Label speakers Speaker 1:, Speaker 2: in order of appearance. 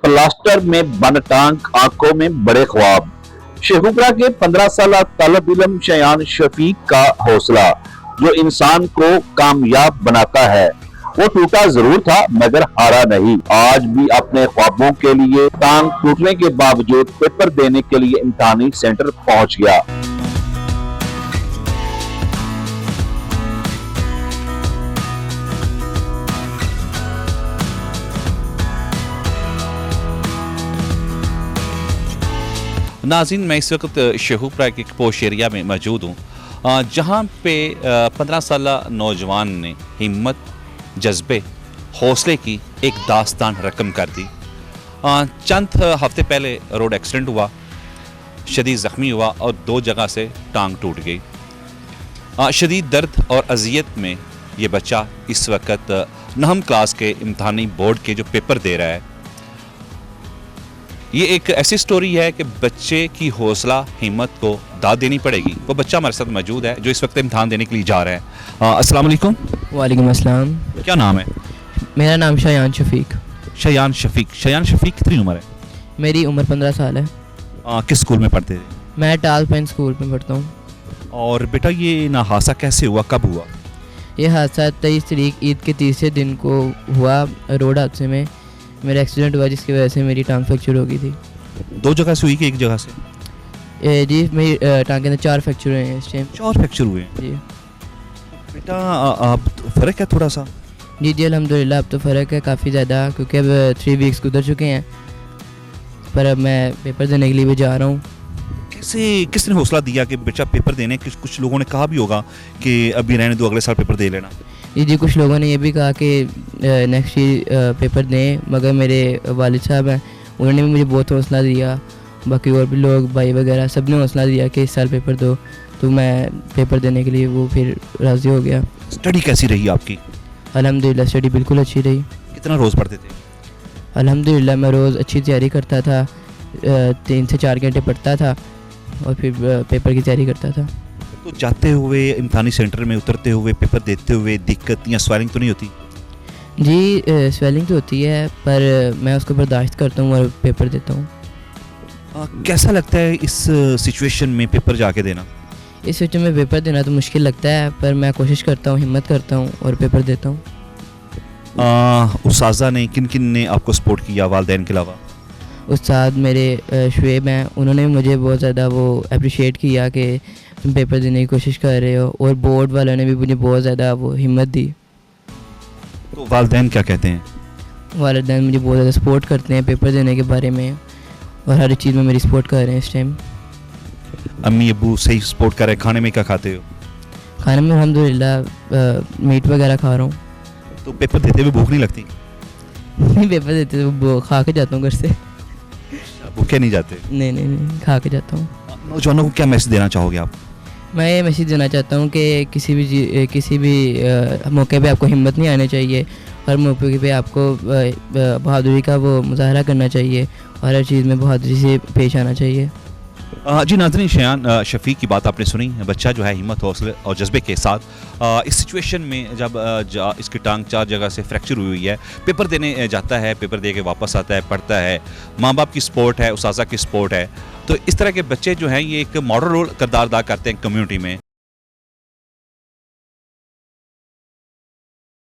Speaker 1: Plaster में बंद टांग, आंखों में बड़े ख्वाब। शेखुपुरा के 15 साल तालिब इल्म शयान शफीक का हौसला जो इंसान को कामयाब बनाता है, वो टूटा जरूर था मगर हारा नहीं। आज भी अपने ख्वाबों के लिए टांग टूटने के बावजूद पेपर देने के लिए इम्तिहानी सेंटर पहुंच गया।
Speaker 2: नाज़रीन, मैं इस वक्त शेखुपुरा के एक पोश एरिया में मौजूद हूँ जहाँ पे 15 साल नौजवान ने हिम्मत, जज्बे, हौसले की एक दास्तान रकम कर दी। चंद हफ्ते पहले रोड एक्सीडेंट हुआ, शदीद ज़ख्मी हुआ और 2 जगह से टांग टूट गई। शदीद दर्द और अजियत में ये बच्चा इस वक्त 9वीं क्लास के इम्तिहानी बोर्ड के जो पेपर दे रहा है। ये एक ऐसी स्टोरी है कि बच्चे की हौसला हिम्मत को दाद देनी पड़ेगी। वो बच्चा हमारे साथ मौजूद है जो इस वक्त इम्तिहान देने के लिए जा रहा है। अस्सलाम वालेकुम।
Speaker 3: वालेकुम अस्सलाम।
Speaker 2: क्या नाम है?
Speaker 3: मेरा नाम शयान शफीक।
Speaker 2: शयान शफीक। शयान शफीक कितनी उम्र है?
Speaker 3: मेरी उम्र 15 साल है।
Speaker 2: किस स्कूल में पढ़ते थे?
Speaker 3: मैं टाल पेन स्कूल में पढ़ता हूँ।
Speaker 2: और बेटा ये ना हादसा कैसे हुआ, कब हुआ?
Speaker 3: ये हादसा 23 तारीख ईद के तीसरे दिन को हुआ। रोड हादसे में मेरा एक्सीडेंट हुआ जिसकी वजह से मेरी टांग फ्रैक्चर हो गई थी।
Speaker 2: 2 जगह से हुई कि एक जगह से?
Speaker 3: जी, मेरी टांग के अंदर 4 फ्रैक्चर हुए हैं इस टाइम।
Speaker 2: 4 फ्रैक्चर हुए हैं?
Speaker 3: जी
Speaker 2: बेटा अब फ़र्क है थोड़ा सा?
Speaker 3: जी अल्हम्दुलिल्लाह अब तो फ़र्क है काफ़ी ज़्यादा, क्योंकि अब 3 वीक्स गुजर चुके हैं। पर अब मैं पेपर देने के लिए भी जा रहा हूँ।
Speaker 2: कैसे, किसने हौसला दिया कि बेटा पेपर देने? कुछ लोगों ने कहा भी होगा कि अभी रहने दो, अगले साल पेपर दे लेना।
Speaker 3: जी, कुछ लोगों ने ये भी कहा कि नेक्स्ट ईयर पेपर दें, मगर मेरे वालिद साहब हैं, उन्होंने भी मुझे बहुत हौसला दिया। बाकी और भी लोग, भाई वगैरह, सब ने हौसला दिया कि इस साल पेपर दो। तो मैं पेपर देने के लिए वो फिर राज़ी हो गया।
Speaker 2: स्टडी कैसी रही आपकी?
Speaker 3: अल्हम्दुलिल्लाह स्टडी बिल्कुल अच्छी रही।
Speaker 2: कितना रोज़ पढ़ते थे?
Speaker 3: अल्हम्दुलिल्लाह मैं रोज़ अच्छी तैयारी करता था। 3 से 4 घंटे पढ़ता था और फिर पेपर की तैयारी करता था।
Speaker 2: तो जाते हुए इम्तिहानी सेंटर में उतरते हुए पेपर देते हुए दिक्कत या स्वेलिंग तो नहीं होती?
Speaker 3: जी, स्वेलिंग तो होती है पर मैं उसको बर्दाश्त करता हूँ और पेपर देता हूँ।
Speaker 2: कैसा लगता है इस सिचुएशन में पेपर जाके देना?
Speaker 3: इस सिचुएशन में पेपर देना तो मुश्किल लगता है, पर मैं कोशिश करता हूँ, हिम्मत करता हूँ और पेपर देता हूँ।
Speaker 2: उस्ताज़ा ने, किन किन ने आपको सपोर्ट किया वालिदैन के अलावा?
Speaker 3: उस्ताद मेरे शुएब हैं, उन्होंने मुझे बहुत ज़्यादा वो अप्रिशिएट किया कि तुम पेपर देने की कोशिश कर रहे हो, और बोर्ड वालों ने भी मुझे बहुत ज़्यादा वो हिम्मत दी।
Speaker 2: तो वालिदैन क्या कहते हैं?
Speaker 3: वालिदैन मुझे बहुत ज़्यादा सपोर्ट करते हैं पेपर देने के बारे में, और हर एक चीज़ में मेरी सपोर्ट कर रहे हैं इस टाइम।
Speaker 2: अम्मी अब्बू सही सपोर्ट कर रहे हैं? खाने में क्या खाते हो?
Speaker 3: खाने में अल्हम्दुलिल्लाह मीट वगैरह खा रहा हूँ।
Speaker 2: तो पेपर देते हुए भूख नहीं लगती?
Speaker 3: नहीं, पेपर देते तो खा के जाता हूँ घर से।
Speaker 2: भूखे नहीं जाते?
Speaker 3: नहीं, खा के जाता हूँ।
Speaker 2: नौजवानों को क्या मैसेज देना चाहोगे आप?
Speaker 3: मैं ये मैसेज देना चाहता हूँ कि किसी भी मौके पे आपको हिम्मत नहीं आनी चाहिए। हर मौके पे आपको बहादुरी का वो मुजाहरा करना चाहिए और हर चीज़ में बहादुरी से पेश आना चाहिए।
Speaker 2: जी नाज़रीन, शयान शफीक की बात आपने सुनी। बच्चा जो है हिम्मत, हौसले और जज्बे के साथ इस सिचुएशन में जब इसकी टांग 4 जगह से फ्रैक्चर हुई है, पेपर देने जाता है, पेपर दे के वापस आता है, पढ़ता है, माँ बाप की सपोर्ट है, उस्ताज़ा की सपोर्ट है। तो इस तरह के बच्चे जो हैं ये एक मॉडल रोल किरदार अदा करते हैं कम्युनिटी में।